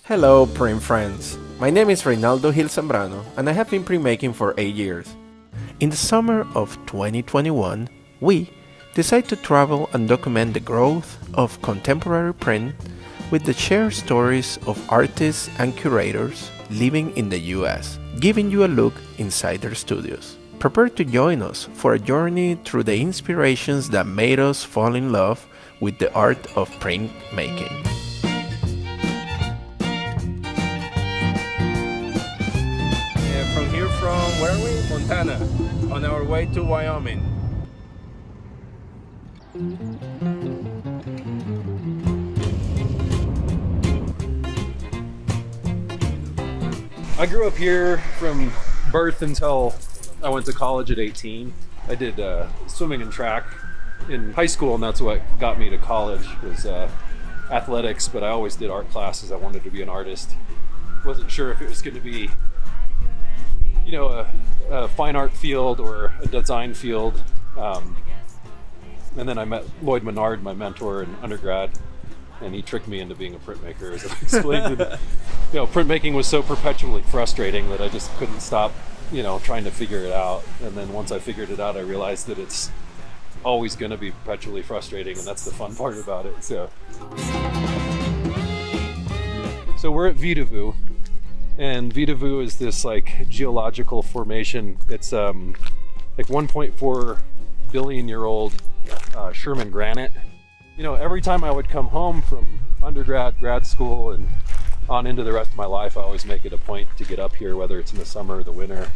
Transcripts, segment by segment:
Hello print friends, my name is Reynaldo Gil Zambrano and I have been printmaking for 8 years. In the summer of 2021, we decided to travel and document the growth of contemporary print with the shared stories of artists and curators living in the US, giving you a look inside their studios. Prepare to join us for a journey through the inspirations that made us fall in love with the art of printmaking. From where are we? Montana, on our way to Wyoming. I grew up here from birth until I went to college at 18. I did swimming and track in high school, and that's what got me to college was athletics, but I always did art classes. I wanted to be an artist. Wasn't sure if it was going to be a fine art field or a design field. And then I met Lloyd Menard, my mentor in undergrad, and he tricked me into being a printmaker. As I explained to printmaking was so perpetually frustrating that I just couldn't stop, trying to figure it out. And then once I figured it out, I realized that it's always going to be perpetually frustrating, and that's the fun part about it. So we're at Vedauwoo. And Vedauwoo is this geological formation. It's like 1.4 billion year old Sherman granite. Every time I would come home from undergrad, grad school, and on into the rest of my life, I always make it a point to get up here, whether it's in the summer or the winter.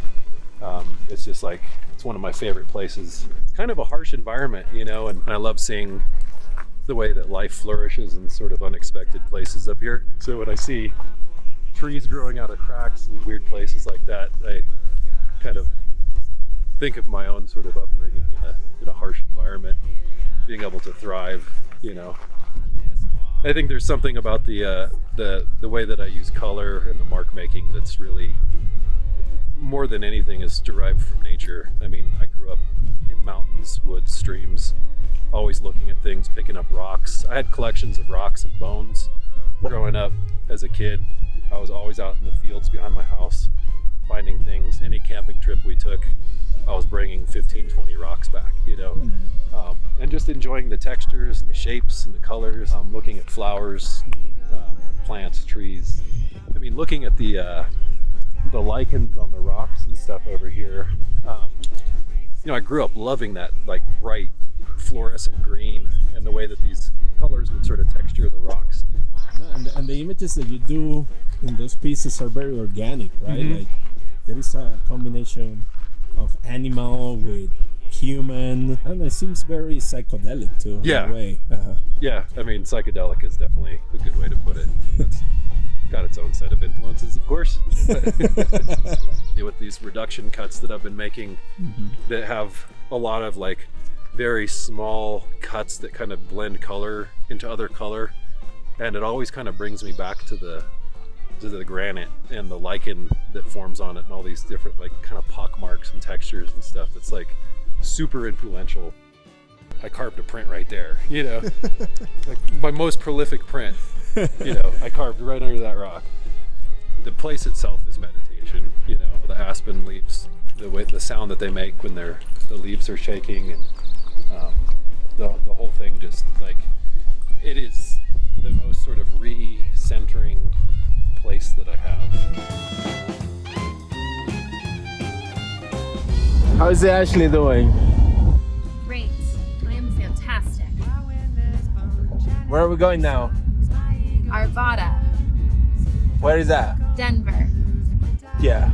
It's just it's one of my favorite places. It's kind of a harsh environment, and I love seeing the way that life flourishes in sort of unexpected places up here. So when I see trees growing out of cracks and weird places like that, I kind of think of my own sort of upbringing in a harsh environment, being able to thrive. I think there's something about the way that I use color and the mark making that's really, more than anything, is derived from nature. I mean, I grew up in mountains, woods, streams, always looking at things, picking up rocks. I had collections of rocks and bones growing up as a kid. I was always out in the fields behind my house finding things. Any camping trip we took, I was bringing 15, 20 rocks back, and just enjoying the textures and the shapes and the colors, looking at flowers, plants, trees. I mean, looking at the lichens on the rocks and stuff over here. I grew up loving that bright fluorescent green and the way that these colors would sort of texture the rocks. And the images that you do in those pieces are very organic, right? Mm-hmm. There is a combination of animal with human. I don't know, it seems very psychedelic too, in a way. Yeah, I mean, psychedelic is definitely a good way to put it. It's got its own set of influences, of course. With these reduction cuts that I've been making, that have a lot of very small cuts that kind of blend color into other color. And it always kind of brings me back to the granite and the lichen that forms on it, and all these different kind of pock marks and textures and stuff. That's super influential. I carved a print right there, my most prolific print. I carved right under that rock. The place itself is meditation. The aspen leaves, the sound that they make when the leaves are shaking, and the whole thing just it is the most sort of re-centering place that I have. How's Ashley doing? Great. I am fantastic. Where are we going now? Arvada, Where is that? Denver. Yeah.